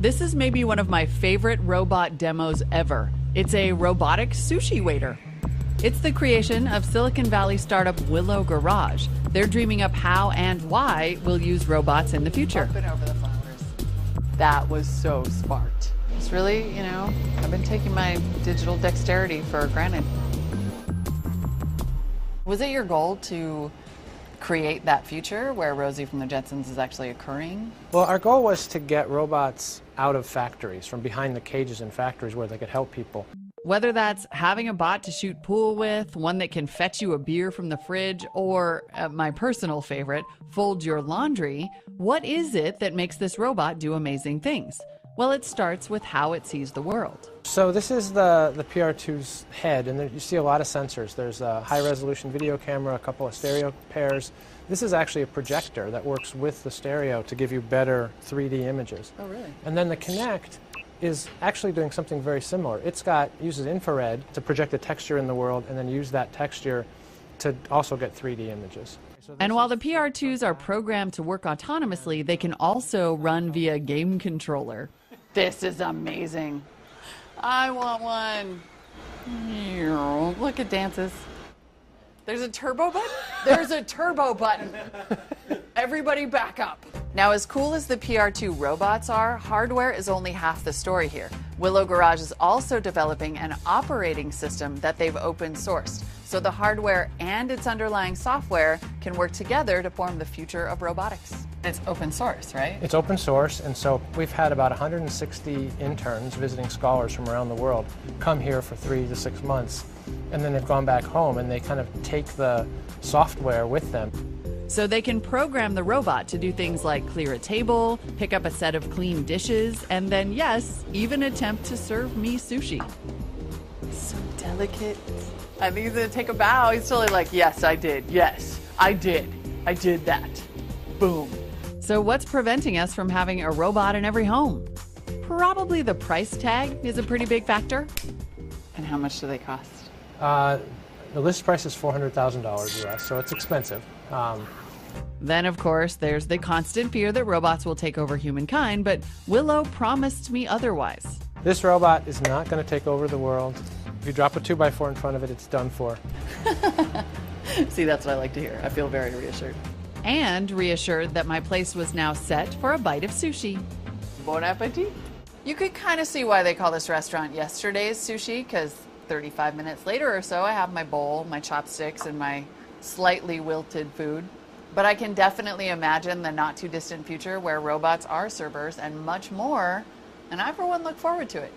This is maybe one of my favorite robot demos ever. It's a robotic sushi waiter. It's the creation of Silicon Valley startup Willow Garage. They're dreaming up how and why we'll use robots in the future. Up and over the flowers. That was so smart. It's really, I've been taking my digital dexterity for granted. Was it your goal to create that future where Rosie from the Jetsons is actually occurring? Well, our goal was to get robots out of factories, from behind the cages in factories where they could help people. Whether that's having a bot to shoot pool with, one that can fetch you a beer from the fridge, or my personal favorite, fold your laundry, what is it that makes this robot do amazing things? Well, it starts with how it sees the world. So this is the PR2's head, and there, you see a lot of sensors. There's a high-resolution video camera, a couple of stereo pairs. This is actually a projector that works with the stereo to give you better 3D images. Oh, really? And then the Kinect is actually doing something very similar. Uses infrared to project a texture in the world and then use that texture to also get 3D images. And while the PR2s are programmed to work autonomously, they can also run via game controller. This is amazing. I want one. Look, it dances. There's a turbo button? There's a turbo button. Everybody back up. Now, as cool as the PR2 robots are, hardware is only half the story here. Willow Garage is also developing an operating system that they've open sourced, so the hardware and its underlying software can work together to form the future of robotics. It's open source, right? It's open source, and so we've had about 160 interns, visiting scholars from around the world, come here for 3 to 6 months, and then they've gone back home and they kind of take the software with them. So they can program the robot to do things like clear a table, pick up a set of clean dishes, and then, yes, even attempt to serve me sushi. So delicate. I think he's gonna take a bow. He's totally like, yes, I did. Yes, I did. I did that. Boom. So what's preventing us from having a robot in every home? Probably the price tag is a pretty big factor. And how much do they cost? The list price is $400,000 US, so it's expensive. Then, of course, there's the constant fear that robots will take over humankind, but Willow promised me otherwise. This robot is not going to take over the world. If you drop a 2x4 in front of it, it's done for. See, that's what I like to hear. I feel very reassured. And reassured that my place was now set for a bite of sushi. Bon appetit. You could kind of see why they call this restaurant Yesterday's Sushi, because 35 minutes later or so, I have my bowl, my chopsticks, and my slightly wilted food. But I can definitely imagine the not too distant future where robots are servers and much more, and I for one look forward to it.